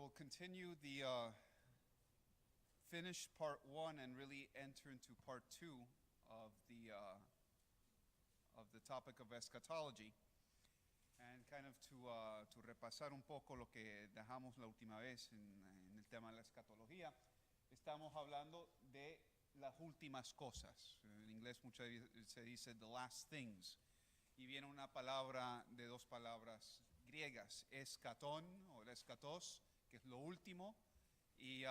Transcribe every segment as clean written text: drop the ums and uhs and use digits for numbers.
We'll continue the finish part one and really enter into part two of the topic of eschatology, and kind of to repasar un poco lo que dejamos la última vez en el tema de la escatología. Estamos hablando de las últimas cosas. En inglés muchas veces se dice the last things, y viene una palabra de dos palabras griegas, escatón o el escatos, que es lo último, y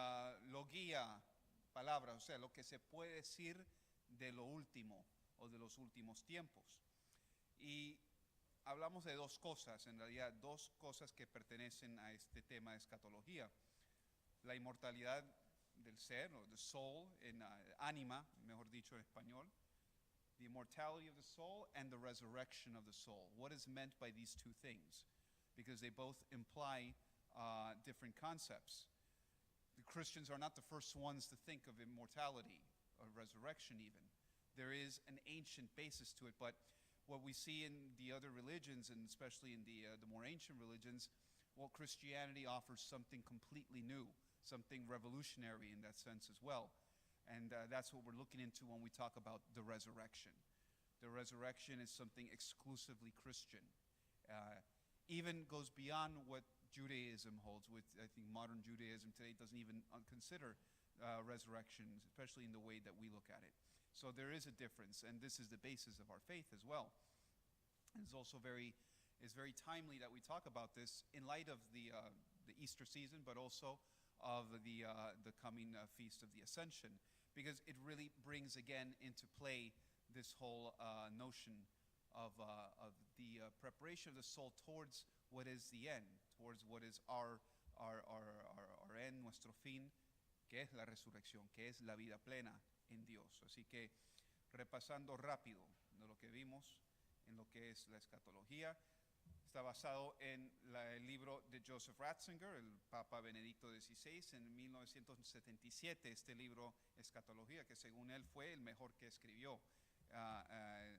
logia, palabra, o sea, lo que se puede decir de lo último o de los últimos tiempos. Y hablamos de dos cosas, en realidad dos cosas que pertenecen a este tema de escatología: la inmortalidad del ser, o the soul, en ánima, mejor dicho en español, the immortality of the soul and the resurrection of the soul. What is meant by these two things? Because they both imply different concepts. The Christians are not the first ones to think of immortality or resurrection even. There is an ancient basis to it, but what we see in the other religions, and especially in the more ancient religions, well, Christianity offers something completely new, something revolutionary in that sense as well. And that's what we're looking into when we talk about the resurrection. The resurrection is something exclusively Christian. Even goes beyond what Judaism holds. With, I think, modern Judaism today doesn't even consider resurrection, especially in the way that we look at it. So there is a difference, and this is the basis of our faith as well. And it's also very timely that we talk about this in light of the Easter season, but also of the coming Feast of the Ascension, because it really brings again into play this whole notion of the preparation of the soul towards what is the end, towards what is our end, nuestro fin, que es la resurrección, que es la vida plena en Dios. Así que, repasando rápido de lo que vimos en lo que es la escatología, está basado en el libro de Joseph Ratzinger, el Papa Benedicto XVI, en 1977, este libro Escatología, que según él fue el mejor que escribió.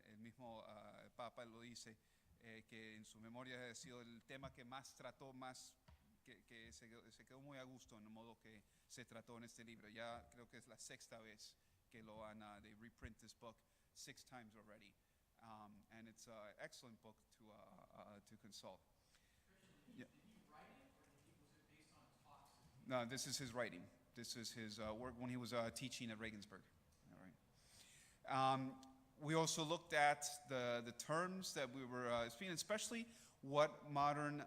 El mismo Papa lo dice, que en su memoria ha sido el tema que más trató, que se quedó muy a gusto en el modo que se trató en este libro. Ya creo que es la sexta vez que lo han, they reprint this book 6 times already. And it's an excellent book to consult. Christian, did he write it, or was it based on talks? No, this is his writing. This is his work when he was teaching at Regensburg. All right. We also looked at the terms that we were speaking, especially what modern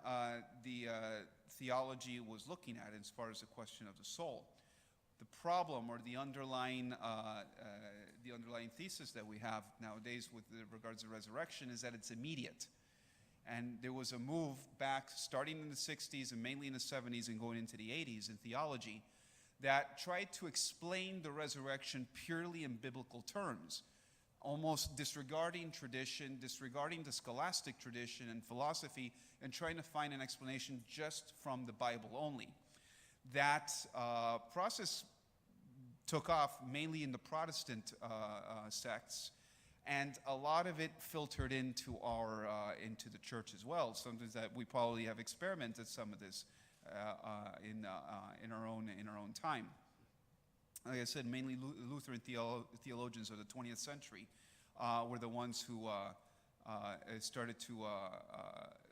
theology was looking at as far as the question of the soul. The problem, or the underlying thesis that we have nowadays with regards to resurrection, is that it's immediate. And there was a move back starting in the 60s and mainly in the 70s and going into the 80s in theology that tried to explain the resurrection purely in biblical terms, almost disregarding tradition, disregarding the scholastic tradition and philosophy, and trying to find an explanation just from the Bible only. That process took off mainly in the Protestant sects, and a lot of it filtered into the church as well. Something that we probably have experimented some of this in our own time. Like I said, mainly Lutheran theologians of the 20th century were the ones who started to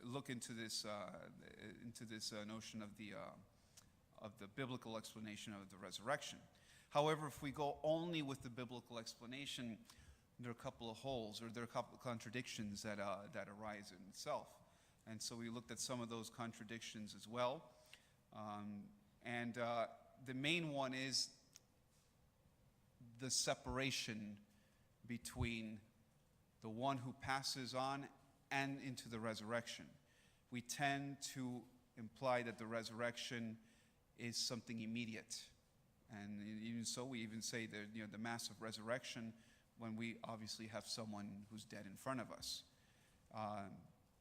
look into this notion of the biblical explanation of the resurrection. However, if we go only with the biblical explanation, there are a couple of holes, or there are a couple of contradictions that arise in itself. And so we looked at some of those contradictions as well. And the main one is the separation between the one who passes on and into the resurrection. We tend to imply that the resurrection is something immediate. And even so, we even say that, the mass of resurrection when we obviously have someone who's dead in front of us.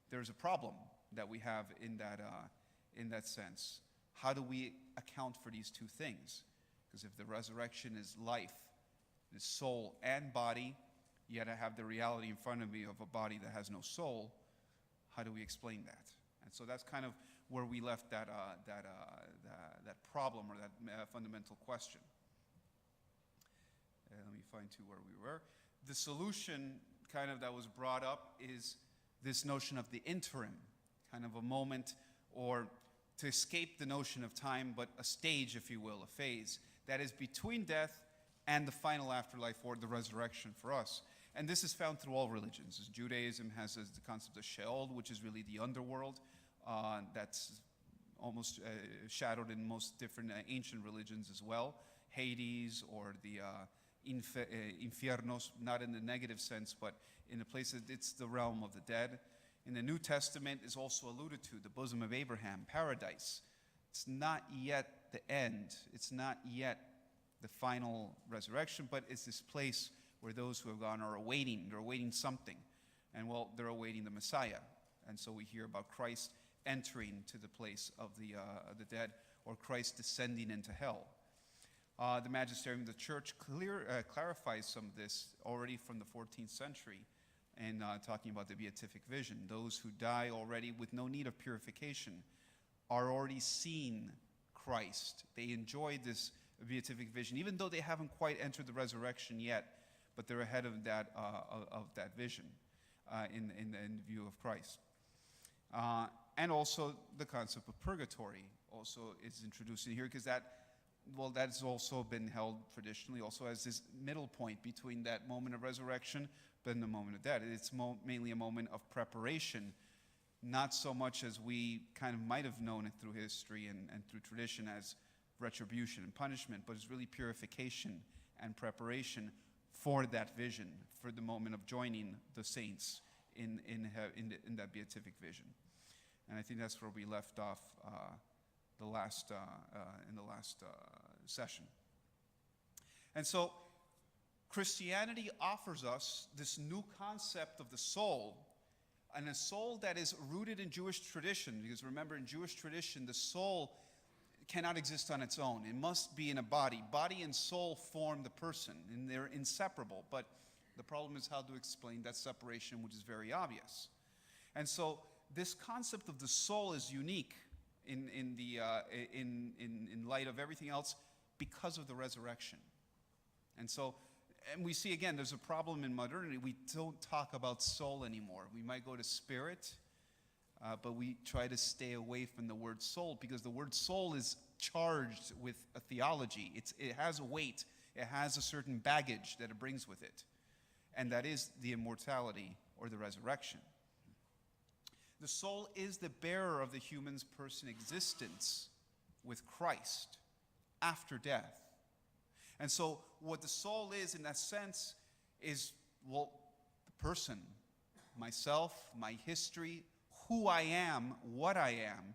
There's a problem that we have in that sense. How do we account for these two things? Because if the resurrection is life, the soul and body, yet I have the reality in front of me of a body that has no soul, how do we explain that? And so that's kind of where we left that problem or that fundamental question. Let me find to where we were. The solution kind of that was brought up is this notion of the interim, kind of a moment, or to escape the notion of time, but a stage, if you will, a phase, that is between death and the final afterlife or the resurrection for us. And this is found through all religions. Judaism has the concept of Sheol, which is really the underworld. That's almost shadowed in most different ancient religions as well. Hades, or the infiernos, not in the negative sense, but in the place that it's the realm of the dead. In the New Testament is also alluded to, the bosom of Abraham, paradise. It's not yet the end. It's not yet the final resurrection, but it's this place where those who have gone are awaiting. They're awaiting something. And well, they're awaiting the Messiah. And so we hear about Christ entering to the place of the dead, or Christ descending into hell. The magisterium of the church clarifies some of this already from the 14th century in talking about the beatific vision. Those who die already with no need of purification are already seeing Christ. They enjoy this beatific vision, even though they haven't quite entered the resurrection yet, but they're ahead of that vision in view of Christ. And also the concept of purgatory also is introduced in here, because that's also been held traditionally also as this middle point between that moment of resurrection and the moment of death. It's mainly a moment of preparation, not so much as we kind of might have known it through history and through tradition as retribution and punishment, but it's really purification and preparation for that vision, for the moment of joining the saints in that beatific vision. And I think that's where we left off in the last session. And so Christianity offers us this new concept of the soul, and a soul that is rooted in Jewish tradition, because remember, in Jewish tradition, the soul cannot exist on its own. It must be in a body. Body and soul form the person, and they're inseparable. But the problem is how to explain that separation, which is very obvious. And so this concept of the soul is unique in light of everything else because of the resurrection. And we see again, there's a problem in modernity. We don't talk about soul anymore. We might go to spirit, but we try to stay away from the word soul, because the word soul is charged with a theology. It has a weight. It has a certain baggage that it brings with it. And that is the immortality or the resurrection. The soul is the bearer of the human's person existence with Christ after death. And so what the soul is in that sense is, well, the person, myself, my history, who I am, what I am,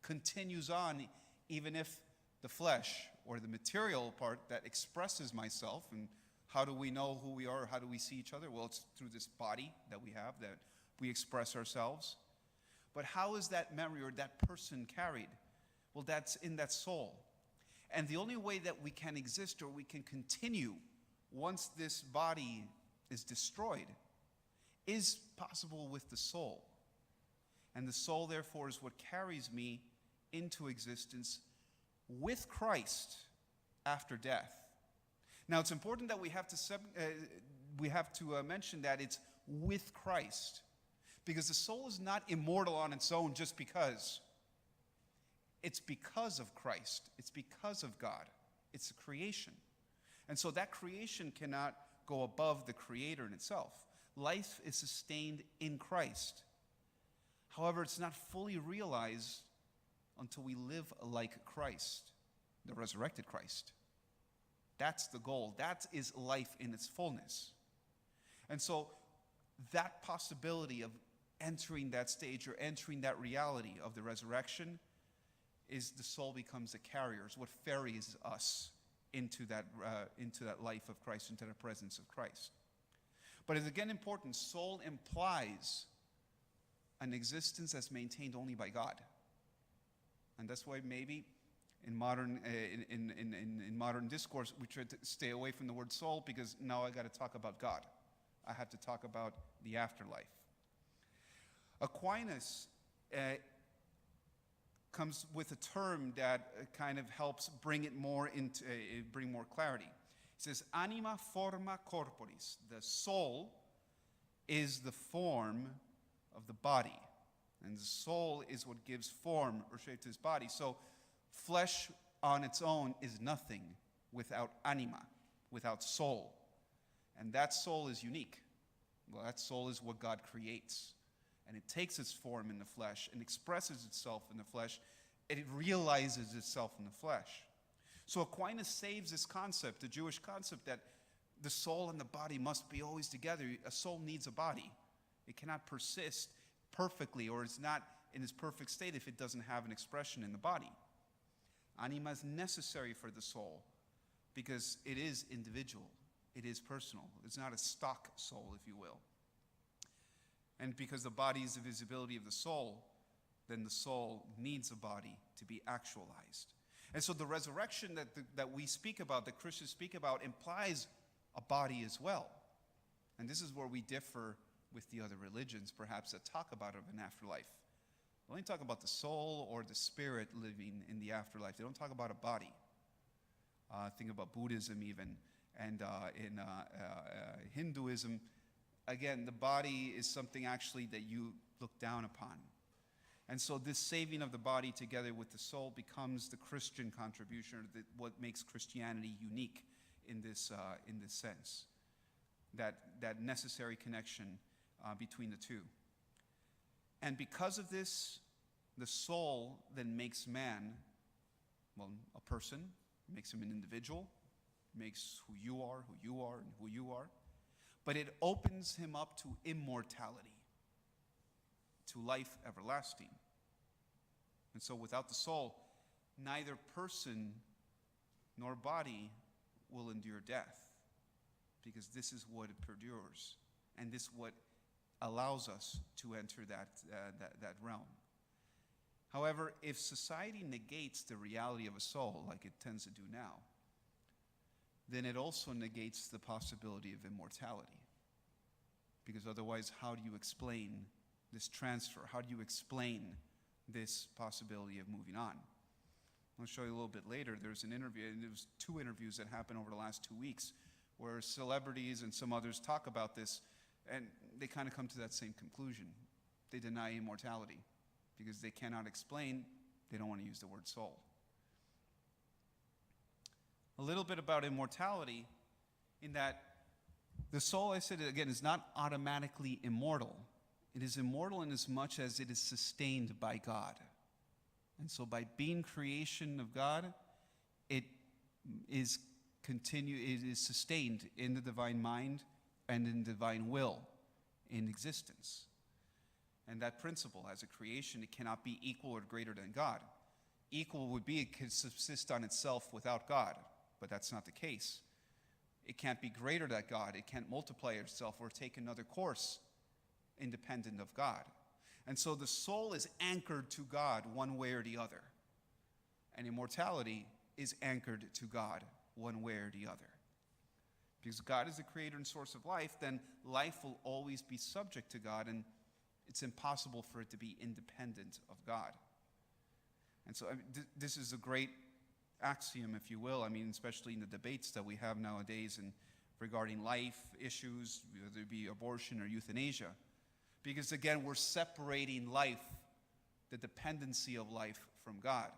continues on even if the flesh or the material part that expresses myself, and how do we know who we are, how do we see each other? Well, it's through this body that we have, that we express ourselves. But how is that memory or that person carried? Well, that's in that soul. And the only way that we can exist or we can continue once this body is destroyed is possible with the soul. And the soul, therefore, is what carries me into existence with Christ after death. Now, it's important that we have to mention that it's with Christ, because the soul is not immortal on its own just because. It's because of Christ. It's because of God. It's a creation. And so that creation cannot go above the Creator in itself. Life is sustained in Christ. However, it's not fully realized until we live like Christ, the resurrected Christ. That's the goal. That is life in its fullness. And so that possibility of entering that stage or entering that reality of the resurrection is the soul becomes a carrier. It's what ferries us into that life of Christ, into the presence of Christ. But it's again important, soul implies an existence that's maintained only by God. And that's why maybe in modern discourse we try to stay away from the word soul, because now I got to talk about God. I have to talk about the afterlife. Aquinas comes with a term that kind of helps bring it more into bring more clarity. It says anima forma corporis. The soul is the form of the body, and the soul is what gives form or shape to his body. So flesh on its own is nothing without anima, without soul. And that soul is unique. Well, that soul is what God creates. And it takes its form in the flesh and expresses itself in the flesh, and it realizes itself in the flesh. So Aquinas saves this concept, the Jewish concept, that the soul and the body must be always together. A soul needs a body. It cannot persist perfectly, or it's not in its perfect state if it doesn't have an expression in the body. Anima is necessary for the soul because it is individual. It is personal. It's not a stock soul, if you will. And because the body is the visibility of the soul, then the soul needs a body to be actualized. And so the resurrection that we speak about, that Christians speak about, implies a body as well. And this is where we differ with the other religions, perhaps, that talk about an afterlife. They only talk about the soul or the spirit living in the afterlife. They don't talk about a body. Think about Buddhism even. And in Hinduism, again, the body is something actually that you look down upon. And so this saving of the body together with the soul becomes the Christian contribution, or what makes Christianity unique in this sense. That necessary connection between the two. And because of this, the soul then makes man, well, a person, makes him an individual, makes who you are, and who you are. But it opens him up to immortality, to life everlasting. And so without the soul, neither person nor body will endure death, because this is what it perdures, and this is what allows us to enter that realm. However, if society negates the reality of a soul, like it tends to do now, then it also negates the possibility of immortality. Because otherwise, how do you explain this transfer? How do you explain this possibility of moving on? I'll show you a little bit later. There's an interview, and there was 2 interviews that happened over the last 2 weeks, where celebrities and some others talk about this, and they kind of come to that same conclusion. They deny immortality because they cannot explain, they don't want to use the word soul. A little bit about immortality, in that the soul, I said it again, is not automatically immortal. It is immortal in as much as it is sustained by God. And so by being creation of God, it is sustained in the divine mind and in divine will in existence. And that principle, as a creation, it cannot be equal or greater than God. Equal would be it could subsist on itself without God, but that's not the case. It can't be greater than God. It can't multiply itself or take another course independent of God. And so the soul is anchored to God one way or the other. And immortality is anchored to God one way or the other. Because God is the creator and source of life, then life will always be subject to God, and it's impossible for it to be independent of God. And so this is a great axiom, if you will. I mean, especially in the debates that we have nowadays and regarding life issues, whether it be abortion or euthanasia. Because again, we're separating life, the dependency of life, from God,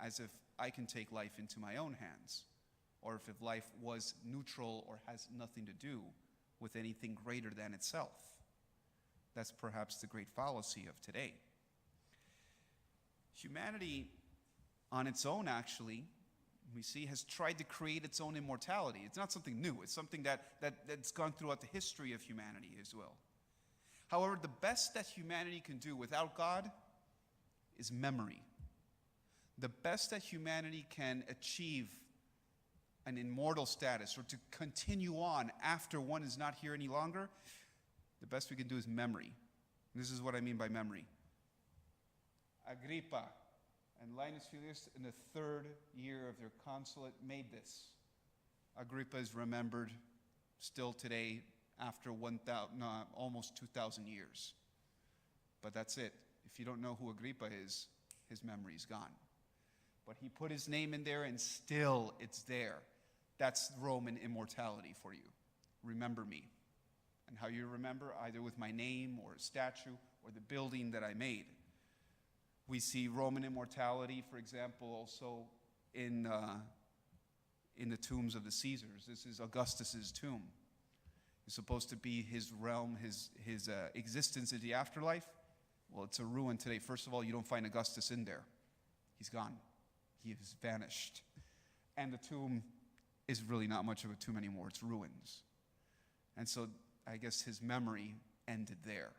as if I can take life into my own hands, or if life was neutral or has nothing to do with anything greater than itself. That's perhaps the great fallacy of today. Humanity, on its own, actually, we see, has tried to create its own immortality. It's not something new. It's something that's gone throughout the history of humanity as well. However, the best that humanity can do without God is memory. The best that humanity can achieve an immortal status, or to continue on after one is not here any longer, the best we can do is memory. And this is what I mean by memory. Agrippa and Linus Filius, in the 3rd year of their consulate, made this. Agrippa is remembered still today after almost 2,000 years. But that's it. If you don't know who Agrippa is, his memory's gone. But he put his name in there and still it's there. That's Roman immortality for you. Remember me. And how you remember, either with my name or a statue or the building that I made. We see Roman immortality, for example, also in the tombs of the Caesars. This is Augustus's tomb. It's supposed to be his realm, his existence in the afterlife. Well, it's a ruin today. First of all, you don't find Augustus in there. He's gone. He has vanished. And the tomb is really not much of a tomb anymore. It's ruins. And so I guess his memory ended there.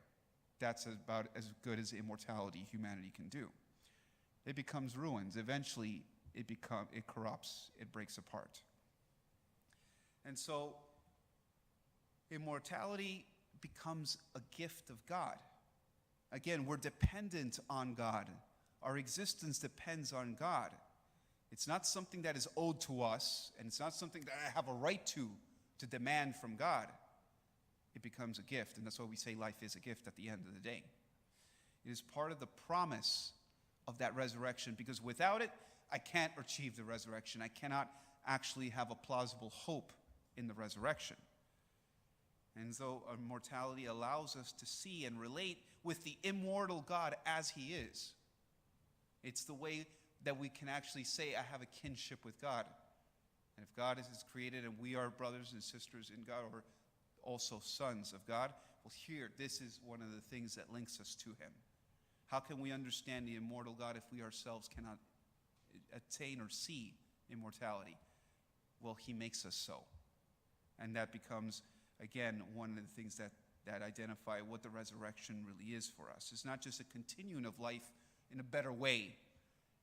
That's about as good as immortality humanity can do. It becomes ruins. Eventually, it corrupts. It breaks apart. And so immortality becomes a gift of God. Again, we're dependent on God. Our existence depends on God. It's not something that is owed to us, and it's not something that I have a right to demand from God. It becomes a gift, and that's why we say life is a gift at the end of the day. It is part of the promise of that resurrection, because without it, I can't achieve the resurrection. I cannot actually have a plausible hope in the resurrection. And so immortality allows us to see and relate with the immortal God as he is. It's the way that we can actually say, I have a kinship with God. And if God is created and we are brothers and sisters in God, or also sons of God, well, here, this is one of the things that links us to him. How can we understand the immortal God if we ourselves cannot attain or see immortality? Well, he makes us so. And that becomes, again, one of the things that identify what the resurrection really is for us. It's not just a continuing of life in a better way.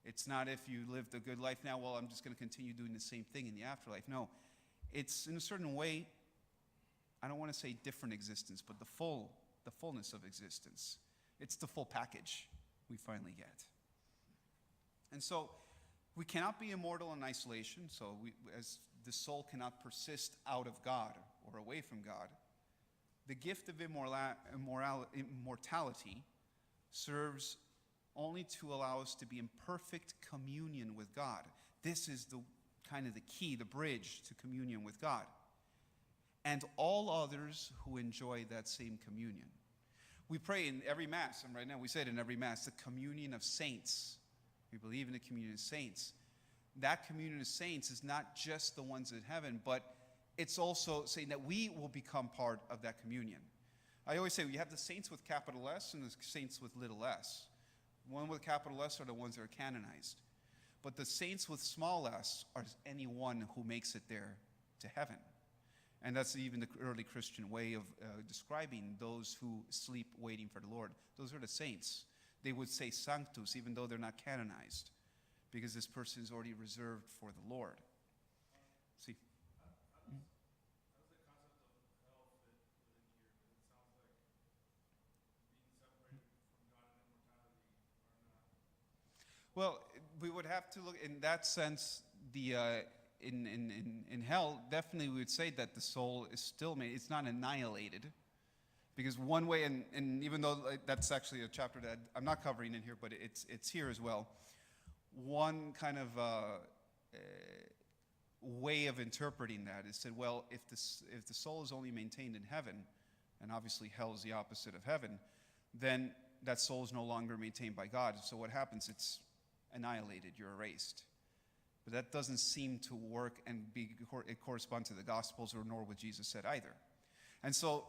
It's not if you lived a good life now, well, I'm just going to continue doing the same thing in the afterlife. No, it's in a certain way, I don't want to say different existence, but the fullness of existence. It's the full package we finally get. And so we cannot be immortal in isolation. So as the soul cannot persist out of God or away from God, the gift of immortality serves only to allow us to be in perfect communion with God. This is the kind of the key, the bridge to communion with God. And all others who enjoy that same communion. We pray in every Mass, and right now we say it in every Mass, the communion of saints. We believe in the communion of saints. That communion of saints is not just the ones in heaven, but it's also saying that we will become part of that communion. I always say we have the saints with capital S and the saints with little s. One with capital S are the ones that are canonized. But the saints with small s are anyone who makes it there to heaven. And that's even the early Christian way of describing those who sleep waiting for the Lord. Those are the saints. They would say sanctus, even though they're not canonized, because this person is already reserved for the Lord. See? How does the concept of hell fit within here? Because it sounds like being separated from God and immortality are not. Well, we would have to look in that sense. In hell, definitely we would say that the soul is still made. It's not annihilated, because one way, and even though that's actually a chapter that I'm not covering in here, but it's here as well. One kind of way of interpreting that is said, well, if the soul is only maintained in heaven, and obviously hell is the opposite of heaven, then that soul is no longer maintained by God. So what happens? It's annihilated. You're erased. But that doesn't seem to work and correspond to the Gospels, or nor what Jesus said either. And so,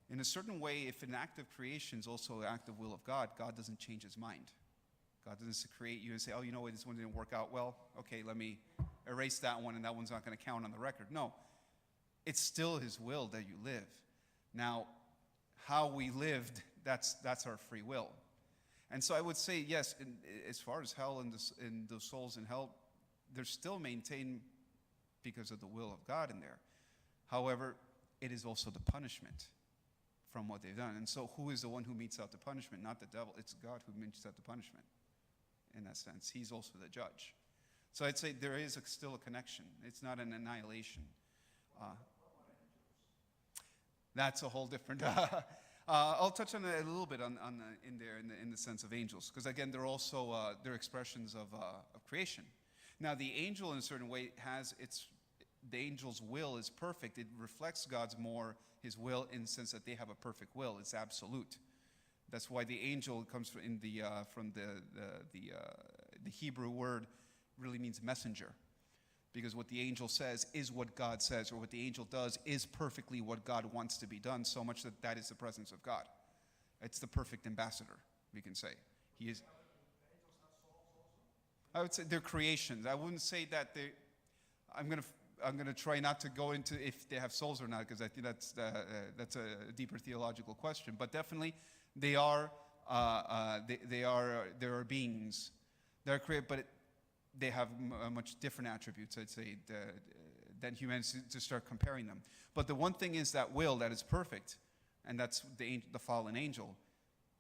in a certain way, if an act of creation is also an act of will of God, God doesn't change his mind. God doesn't create you and say, oh, you know what, this one didn't work out well. Okay, let me erase that one, and that one's not going to count on the record. No, it's still his will that you live. Now, how we lived, that's our free will. And so I would say, yes, as far as hell and the souls in hell, they're still maintained because of the will of God in there. However, it is also the punishment from what they've done. And so who is the one who metes out the punishment? Not the devil. It's God who metes out the punishment in that sense. He's also the judge. So I'd say there is still a connection. It's not an annihilation. That's a whole different... I'll touch on it a little bit in the sense of angels, because again, they're also they're expressions of creation. Now, the angel, in a certain way, the angel's will is perfect. It reflects his will, in the sense that they have a perfect will. It's absolute. That's why the angel comes from the Hebrew word really means messenger, because what the angel says is what God says, or what the angel does is perfectly what God wants to be done, so much that is the presence of God. It's the perfect ambassador, we can say. He is. I would say they're creations. I wouldn't say that they. I'm gonna try not to go into if they have souls or not, because I think that's a deeper theological question. But definitely, they are beings. They're created, but they have much different attributes, I'd say, than humans to start comparing them. But the one thing is that will that is perfect, and that's the fallen angel.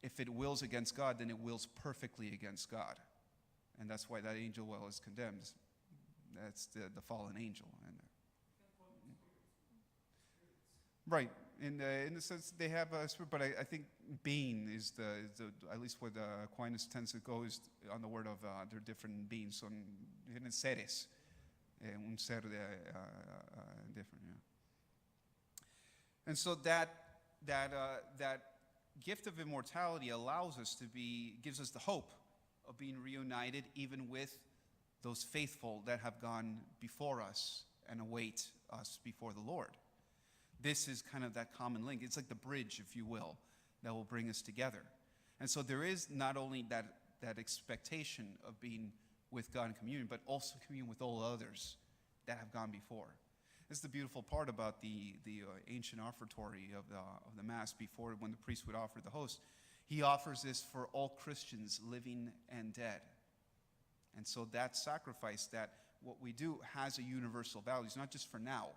If it wills against God, then it wills perfectly against God. And that's why that angel will is condemned. That's the fallen angel. Right. In the sense they have a spirit, but I think being is the at least what Aquinas tends to go is on the word of they're different beings. Son seres, un ser different. Yeah. And so that gift of immortality gives us the hope of being reunited, even with those faithful that have gone before us and await us before the Lord. This is kind of that common link. It's like the bridge, if you will, that will bring us together. And so there is not only that expectation of being with God in communion, but also communion with all others that have gone before. This is the beautiful part about the ancient offertory of the Mass. Before, when the priest would offer the host, he offers this for all Christians, living and dead. And so that sacrifice, that what we do, has a universal value. It's not just for now.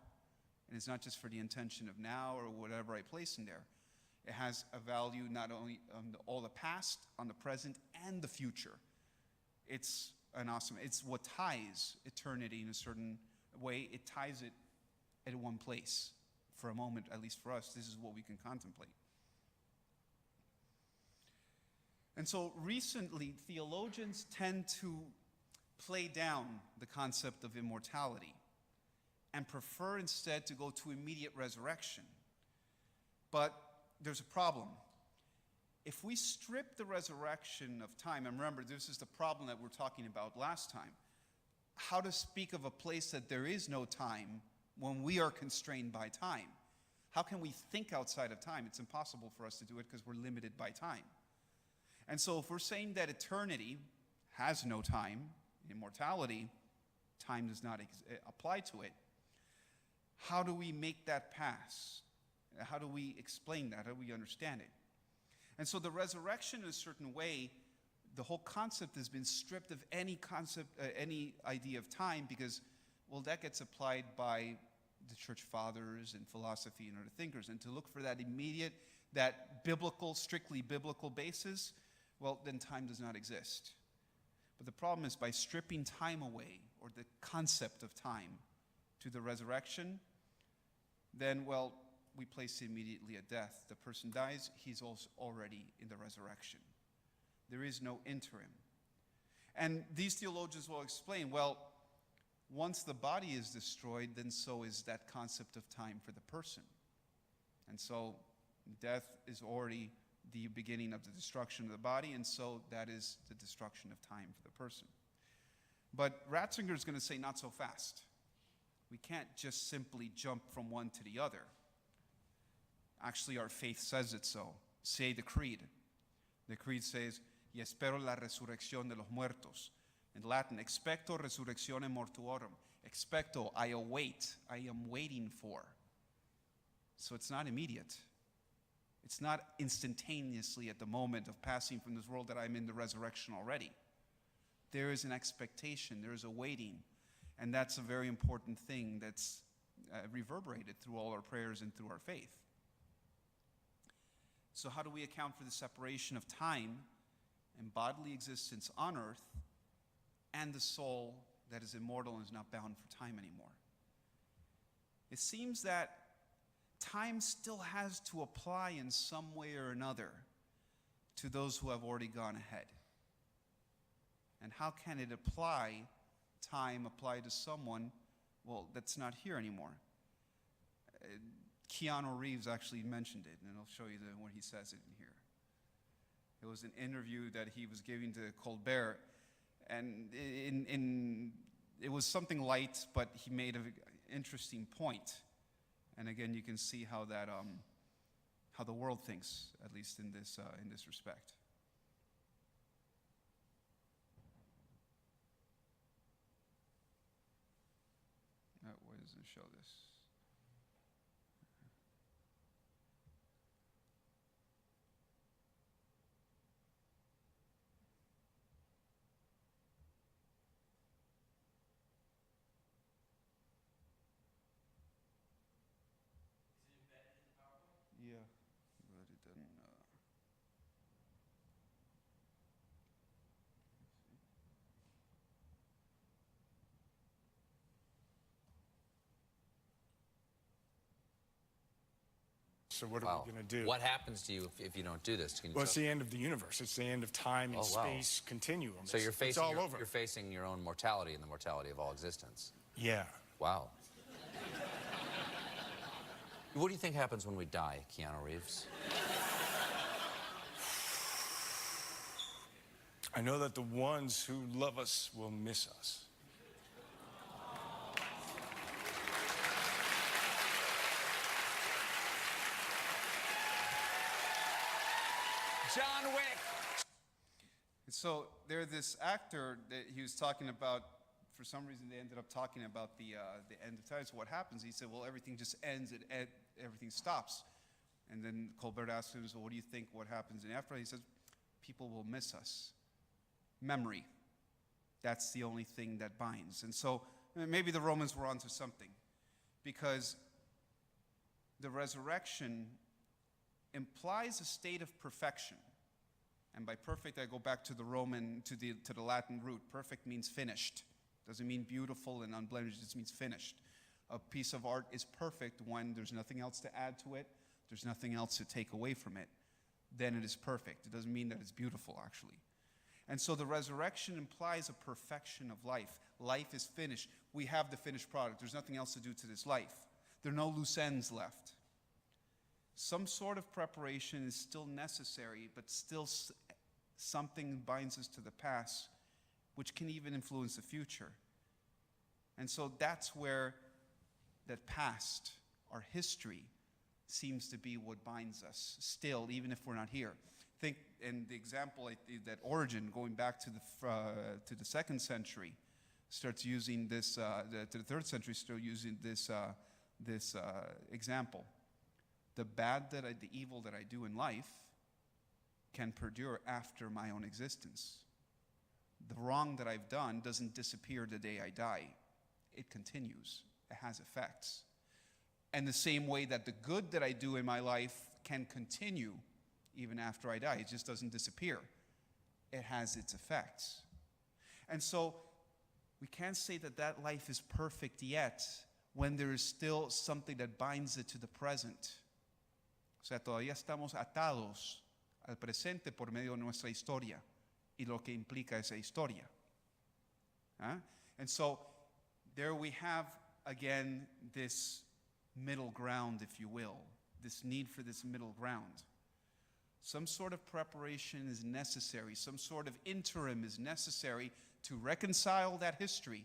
And it's not just for the intention of now or whatever I place in there. It has a value not only on all the past, on the present, and the future. It's what ties eternity in a certain way. It ties it at one place for a moment, at least for us. This is what we can contemplate. And so recently, theologians tend to play down the concept of immortality and prefer instead to go to immediate resurrection. But there's a problem. If we strip the resurrection of time, and remember, this is the problem that we're talking about last time, how to speak of a place that there is no time when we are constrained by time? How can we think outside of time? It's impossible for us to do it because we're limited by time. And so if we're saying that eternity has no time, immortality, time does not apply to it, how do we make that pass? How do we explain that? How do we understand it? And so the resurrection, in a certain way, the whole concept has been stripped of any idea of time, because, well, that gets applied by the church fathers and philosophy and other thinkers. And to look for that immediate, that biblical, strictly biblical basis, well, then time does not exist. But the problem is, by stripping time away, or the concept of time, to the resurrection, then, well, we place immediately at death. The person dies, he's also already in the resurrection. There is no interim. And these theologians will explain, well, once the body is destroyed, then so is that concept of time for the person. And so death is already the beginning of the destruction of the body, and so that is the destruction of time for the person. But Ratzinger is going to say, not so fast. We can't just simply jump from one to the other. Actually, our faith says it so. Say the creed. The creed says, y espero la resurrección de los muertos. In Latin, expecto resurrectione mortuorum. Expecto, I await, I am waiting for. So it's not immediate. It's not instantaneously at the moment of passing from this world that I'm in the resurrection already. There is an expectation, there is a waiting. And that's a very important thing that's reverberated through all our prayers and through our faith. So how do we account for the separation of time and bodily existence on earth and the soul that is immortal and is not bound for time anymore? It seems that time still has to apply in some way or another to those who have already gone ahead. And how can it apply, time apply to someone, well, that's not here anymore? Keanu Reeves actually mentioned it, and I'll show you when he says it in here. It was an interview that he was giving to Colbert, and it was something light, but he made an interesting point. And again, you can see how that how the world thinks, at least in this respect. Why doesn't it show this? Yeah, but it doesn't. So what Wow. are we going to do? What happens to you if you don't do this? Can you Well, it's tell- the end of the universe. It's the end of time and Oh, wow. space continuum. So you're it's facing all over. you're facing your own mortality and the mortality of all existence. Yeah. Wow. What do you think happens when we die, Keanu Reeves? I know that the ones who love us will miss us. John Wick. So there's this actor that he was talking about. For some reason, they ended up talking about the end of time. So what happens? He said, "Well, everything just ends. Everything stops." And then Colbert asked him, "So what do you think? What happens?" And after he says, "People will miss us. Memory. That's the only thing that binds." And so maybe the Romans were onto something, because the resurrection implies a state of perfection. And by perfect, I go back to the Latin root. Perfect means finished. Doesn't mean beautiful and unblemished, it just means finished. A piece of art is perfect when there's nothing else to add to it, there's nothing else to take away from it. Then it is perfect. It doesn't mean that it's beautiful, actually. And so the resurrection implies a perfection of life. Life is finished. We have the finished product. There's nothing else to do to this life. There are no loose ends left. Some sort of preparation is still necessary, but still something binds us to the past, which can even influence the future. And so that's where that past, our history, seems to be what binds us still, even if we're not here. Think, in the example that Origen, going back to the 2nd century, starts using this, to the 3rd century, still using this example. The evil that I do in life can perdure after my own existence. The wrong that I've done doesn't disappear the day I die. It continues. It has effects. And the same way that the good that I do in my life can continue even after I die. It just doesn't disappear. It has its effects. And so we can't say that life is perfect yet when there is still something that binds it to the present. O sea, todavía estamos atados al presente por medio de nuestra historia y lo que implica esa historia. ¿Ah? And so there we have, again, this middle ground, if you will, this need for this middle ground. Some sort of preparation is necessary. Some sort of interim is necessary to reconcile that history.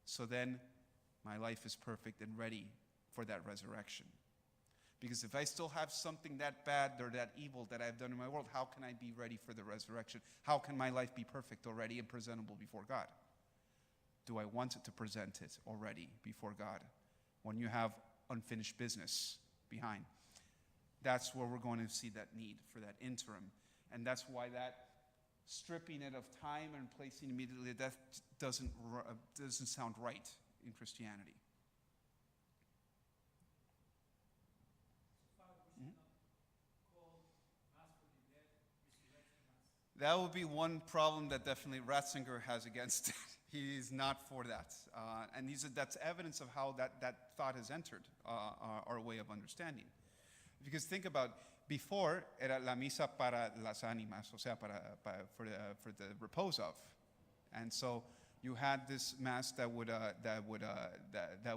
So then my life is perfect and ready for that resurrection. Because if I still have something that bad or that evil that I've done in my world, how can I be ready for the resurrection? How can my life be perfect already and presentable before God? Do I want to present it already before God when you have unfinished business behind? That's where we're going to see that need for that interim. And that's why that stripping it of time and placing immediately death doesn't sound right in Christianity. That would be one problem that definitely Ratzinger has against it. He is not for that. And that's evidence of how that thought has entered our way of understanding. Because think about, before era la misa para las ánimas, o sea, for the repose of. And so you had this mass that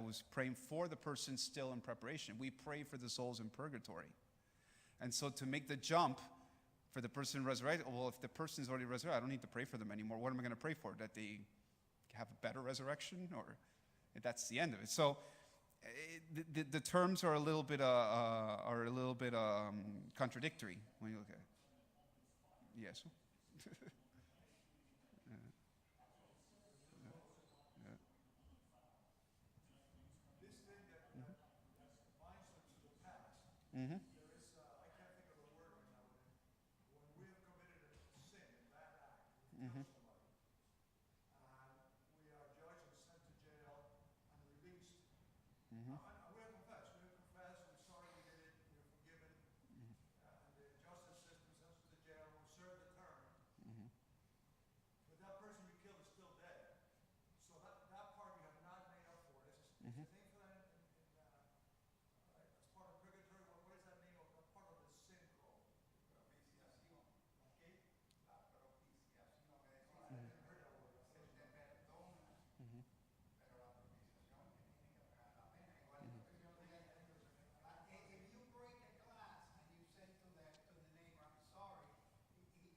was praying for the person still in preparation. We pray for the souls in purgatory. And so to make the jump for the person resurrected, well, if the person is already resurrected, I don't need to pray for them anymore. What am I going to pray for? That they have a better resurrection, or that's the end of it. So the terms are a little bit contradictory when you look at it. Yes. This thing that binds them to the past. Mm-hmm. There is, I can't think of the word right now, but when we have committed a sin, a bad act, we kill somebody, and we are judged and sent to jail and released. And we have confessed, we're sorry we did it, we're forgiven, and the justice system sends us to jail, we serve the term. But that person you killed is still dead. So that part we have not made up for. Is the name for that as part of purgatory? What is that name of that part of the sin called? Propiciación. Okay? La propiciación. I never heard that word. Se te perdona. Pero la propiciación que tiene que pagar la pena. Igual que if you break a glass and you say to the neighbor, I'm sorry,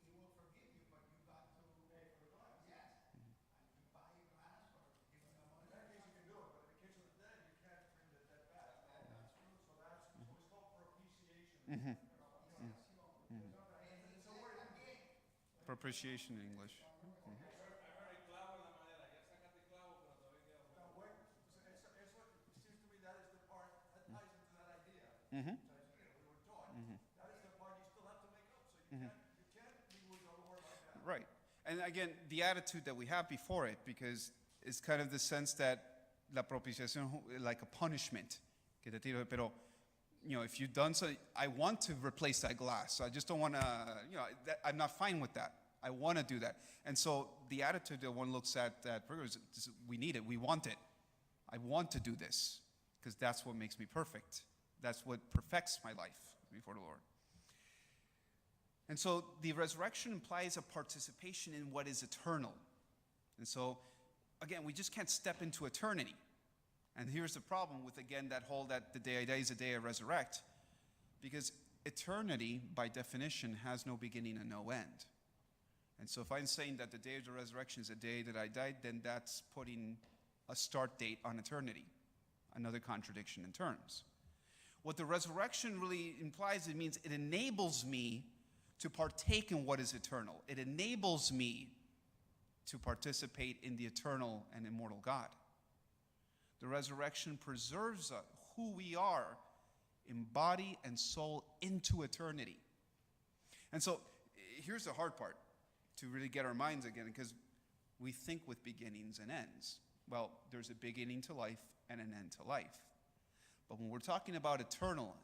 he will forgive you, but you got to pay for the glass. Yes. And you buy a glass or give him the money. In that case you can do it, but in the case of the dead, you can't bring the dead back. That's true. So it's called propitiation. It's a word. Propitiation in English. Now, wait, it's what it seems to me that is the part that ties into that idea. We were taught. That is the part you still have to make up. So you can't be with the Lord like that. Right. And again, the attitude that we have before it, because it's kind of the sense that la propiciación, like a punishment, que te tiro, pero, if you've done so, I want to replace that glass. I just don't want to, I'm not fine with that. I want to do that. And so the attitude that one looks at that is, we need it, we want it. I want to do this, because that's what makes me perfect. That's what perfects my life before the Lord. And so the resurrection implies a participation in what is eternal. And so, again, we just can't step into eternity. And here's the problem with, again, that the day I die is the day I resurrect. Because eternity, by definition, has no beginning and no end. And so if I'm saying that the day of the resurrection is the day that I died, then that's putting a start date on eternity. Another contradiction in terms. What the resurrection really implies, it means it enables me to partake in what is eternal. It enables me to participate in the eternal and immortal God. The resurrection preserves who we are in body and soul into eternity. And so here's the hard part, to really get our minds again, because we think with beginnings and ends. Well, there's a beginning to life and an end to life. But when we're talking about eternal,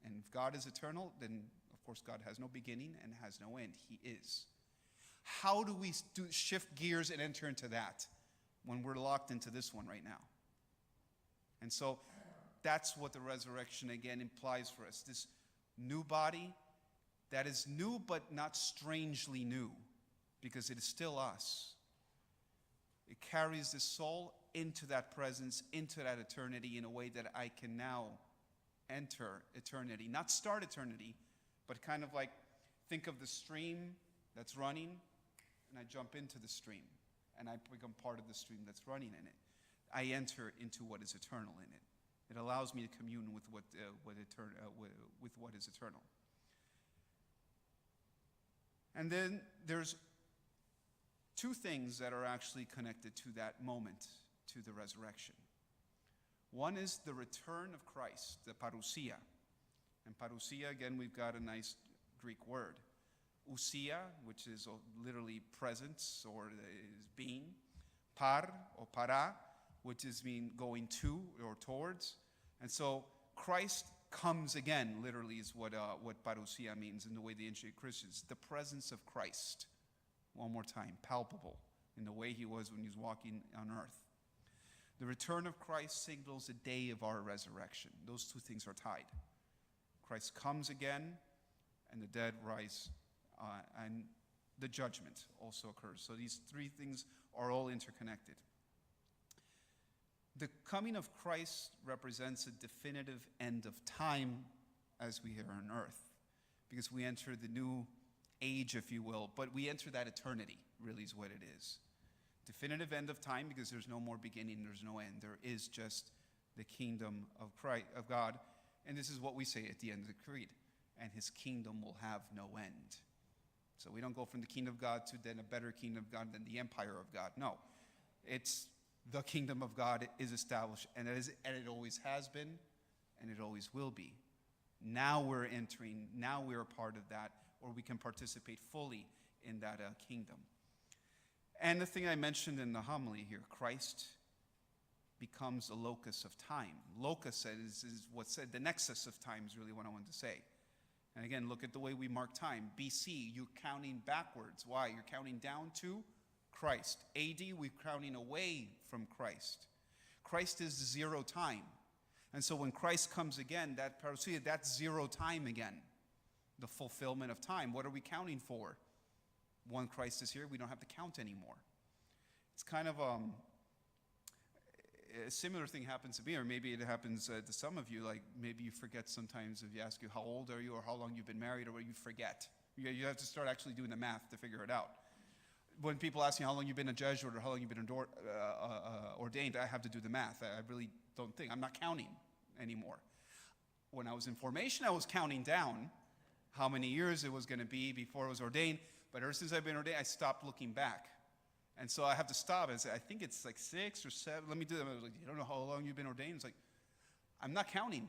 and if God is eternal, then of course God has no beginning and has no end. He is. How do we shift gears and enter into that when we're locked into this one right now? And so that's what the resurrection again implies for us. This new body that is new but not strangely new, because it is still us. It carries the soul into that presence, into that eternity in a way that I can now enter eternity. Not start eternity, but kind of like think of the stream that's running, and I jump into the stream, and I become part of the stream that's running in it. I enter into what is eternal in it. It allows me to commune with what is eternal. And then there's two things that are actually connected to that moment, to the resurrection. One is the return of Christ, the parousia. And parousia, again, we've got a nice Greek word. Ousia, which is literally presence or is being. Par or para, which is mean going to or towards. And so Christ comes again, literally is what parousia means in the way the ancient Christians, the presence of Christ One more time, palpable in the way he was when he was walking on earth. The return of Christ signals the day of our resurrection. Those two things are tied. Christ comes again, and the dead rise, and the judgment also occurs. So these three things are all interconnected. The coming of Christ represents a definitive end of time as we are on earth, because we enter the new age, if you will, but we enter that eternity, really is what it is. Definitive end of time, because there's no more beginning, there's no end. There is just the kingdom of Christ, of God, and this is what we say at the end of the creed, and his kingdom will have no end. So we don't go from the kingdom of God to then a better kingdom of God than the empire of God. No, it's the kingdom of God is established, and it always has been, and it always will be. Now we're entering, now we're a part of that, or we can participate fully in that kingdom. And the thing I mentioned in the homily here, Christ becomes a locus of time. Locus is what's said, the nexus of time is really what I wanted to say. And again, look at the way we mark time. BC, you're counting backwards. Why? You're counting down to Christ. AD, we're counting away from Christ. Christ is zero time. And so when Christ comes again, that parousia, that's zero time again. The fulfillment of time. What are we counting for? When Christ is here, we don't have to count anymore. It's kind of a similar thing happens to me, or maybe it happens to some of you. Like maybe you forget sometimes if you ask you how old are you or how long you've been married, or you forget. You have to start actually doing the math to figure it out. When people ask me how long you've been a Jesuit or how long you've been ordained, I have to do the math. I really don't think. I'm not counting anymore. When I was in formation, I was counting down how many years it was going to be before I was ordained. But ever since I've been ordained, I stopped looking back. And so I have to stop and say, I think it's like 6 or 7. Let me do that. I was like, you don't know how long you've been ordained? It's like, I'm not counting.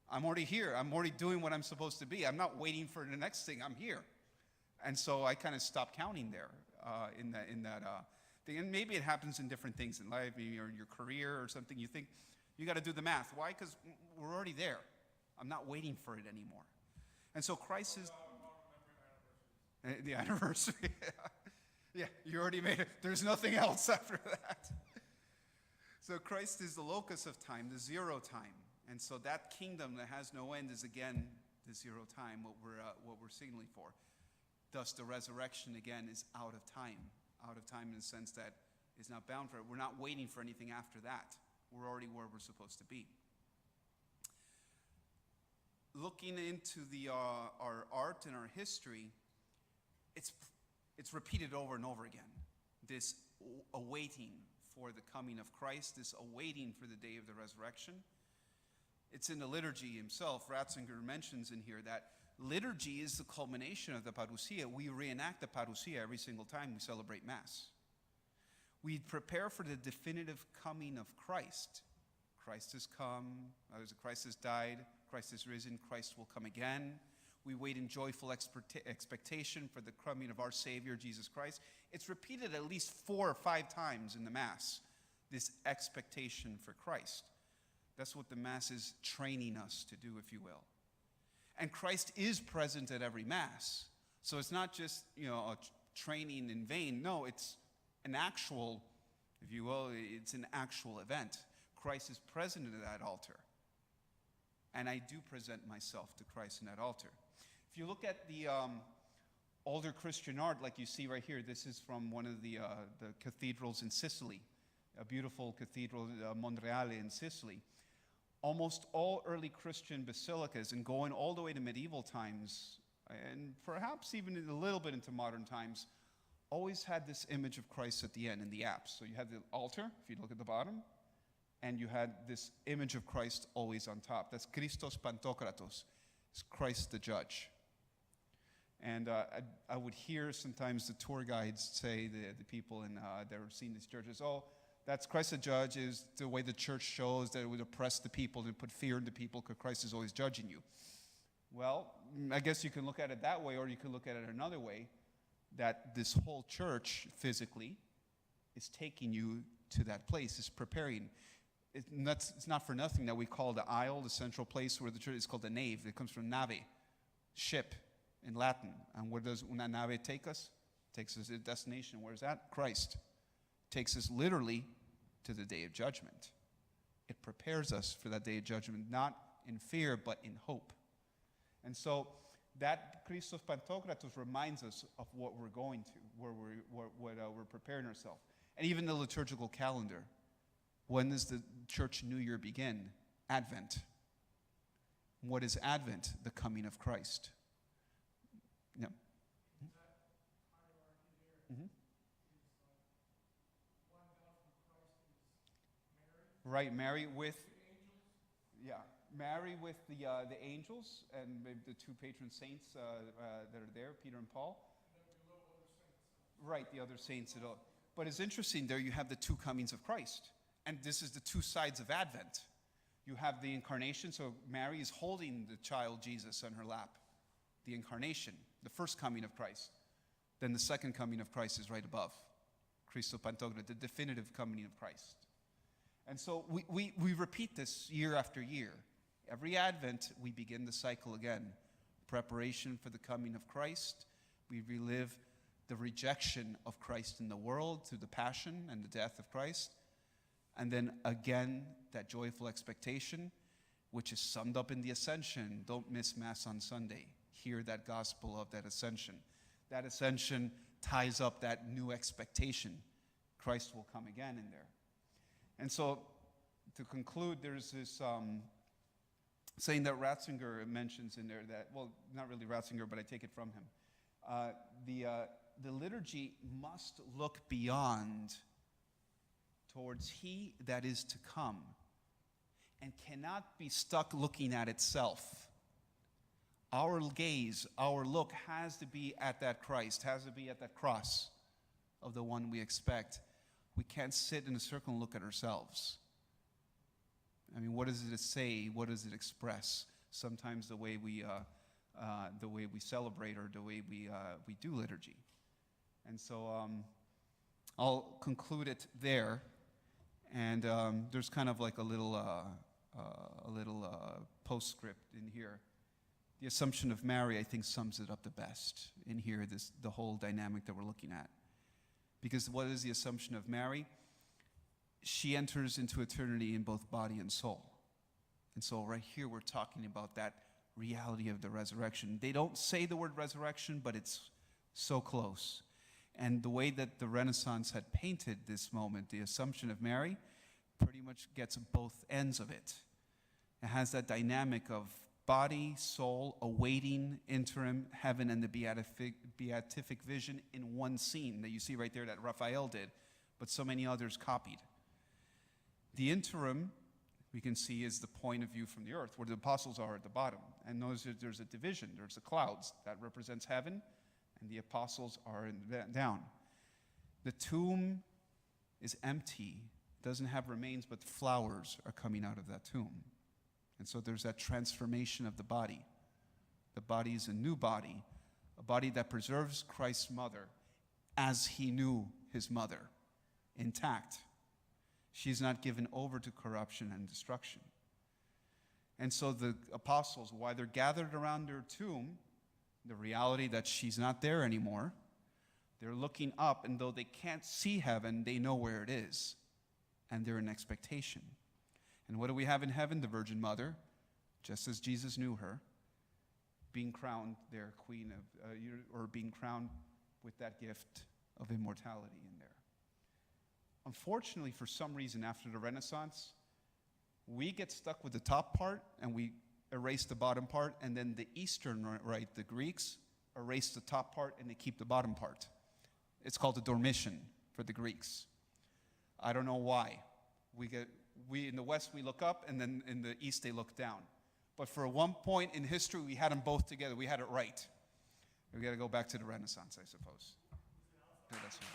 I'm already here. I'm already doing what I'm supposed to be. I'm not waiting for the next thing. I'm here. And so I kind of stopped counting there in that thing. And maybe it happens in different things in life, maybe or in your career or something. You think, you got to do the math. Why? Because we're already there. I'm not waiting for it anymore. And so Christ is... The anniversary. Yeah, you already made it. There's nothing else after that. So Christ is the locus of time, the zero time. And so that kingdom that has no end is again the zero time, what we're signaling for. Thus the resurrection again is out of time in the sense that it's not bound for it. We're not waiting for anything after that. We're already where we're supposed to be. Looking into our art and our history, it's repeated over and over again. This awaiting for the coming of Christ, this awaiting for the day of the resurrection. It's in the liturgy himself. Ratzinger mentions in here that liturgy is the culmination of the parousia. We reenact the parousia every single time we celebrate Mass. We prepare for the definitive coming of Christ. Christ has come, Christ has died, Christ has risen, Christ will come again. We wait in joyful expectation for the coming of our Savior, Jesus Christ. It's repeated at least 4 or 5 times in the Mass, this expectation for Christ. That's what the Mass is training us to do, if you will. And Christ is present at every Mass. So it's not just, a training in vain. No, it's an actual, if you will, it's an actual event. Christ is present at that altar. And I do present myself to Christ in that altar. If you look at the older Christian art, like you see right here, this is from one of the cathedrals in Sicily, a beautiful cathedral, Monreale in Sicily. Almost all early Christian basilicas, and going all the way to medieval times, and perhaps even a little bit into modern times, always had this image of Christ at the end in the apse. So you had the altar, if you look at the bottom, and you had this image of Christ always on top. That's Christos Pantokratos, it's Christ the judge. And I would hear sometimes the tour guides say, the people that are seeing these churches, oh, that's Christ the judge is the way the church shows that it would oppress the people and put fear into people because Christ is always judging you. Well, I guess you can look at it that way, or you can look at it another way, that this whole church physically is taking you to that place, is preparing. It's not for nothing that we call the aisle, the central place where the church is called the nave. It comes from nave, ship in Latin. And where does una nave take us? Takes us to a destination. Where's that? Christ. Takes us literally to the day of judgment. It prepares us for that day of judgment, not in fear, but in hope. And so that Christos Pantokratos reminds us of what we're going to, where we're preparing ourselves. And even the liturgical calendar. When does the church New Year begin? Advent. What is Advent? The coming of Christ. No. Right, Mary with, yeah, Mary with the angels and maybe the two patron saints that are there, Peter and Paul. Right, the other saints at all. But it's interesting, there you have the two comings of Christ. And this is the two sides of Advent. You have the incarnation, so Mary is holding the child Jesus on her lap. The incarnation, the first coming of Christ. Then the second coming of Christ is right above. Christos Pantokratos, the definitive coming of Christ. And so we repeat this year after year. Every Advent, we begin the cycle again. Preparation for the coming of Christ. We relive the rejection of Christ in the world through the passion and the death of Christ. And then again, that joyful expectation, which is summed up in the ascension. Don't miss Mass on Sunday. Hear that gospel of that ascension. That ascension ties up that new expectation. Christ will come again in there. And so, to conclude, there's this saying that Ratzinger mentions in there that, well, not really Ratzinger, but I take it from him. The liturgy must look beyond towards he that is to come and cannot be stuck looking at itself. Our gaze, our look has to be at that Christ, has to be at that cross of the one we expect. We can't sit in a circle and look at ourselves. I mean, what does it say? What does it express? Sometimes the way we celebrate or the way we do liturgy. And so I'll conclude it there. And there's kind of like a little postscript in here. The Assumption of Mary, I think, sums it up the best in here. The whole dynamic that we're looking at. Because what is the Assumption of Mary? She enters into eternity in both body and soul. And so right here we're talking about that reality of the resurrection. They don't say the word resurrection, but it's so close. And the way that the Renaissance had painted this moment, the Assumption of Mary, pretty much gets both ends of it. It has that dynamic of body, soul, awaiting interim heaven and the beatific vision in one scene that you see right there that Raphael did, but so many others copied. The interim, we can see, is the point of view from the earth, where the apostles are at the bottom. And notice that there's a division. There's the clouds. That represents heaven, and the apostles are down. The tomb is empty, doesn't have remains, but flowers are coming out of that tomb. And so there's that transformation of the body. The body is a new body, a body that preserves Christ's mother as he knew his mother, intact. She's not given over to corruption and destruction. And so the apostles, while they're gathered around their tomb, the reality that she's not there anymore, they're looking up, and though they can't see heaven, they know where it is, and they're in expectation. And what do we have in heaven? The Virgin Mother, just as Jesus knew her, being crowned their queen of, or being crowned with that gift of immortality in there. Unfortunately, for some reason, after the Renaissance, we get stuck with the top part and we erase the bottom part, and then the Eastern Rite, the Greeks, erase the top part and they keep the bottom part. It's called the Dormition for the Greeks. I don't know why. We in the West, we look up, and then in the East, they look down. But for one point in history, we had them both together. We had it right. We got to go back to the Renaissance, I suppose. Yeah, that's what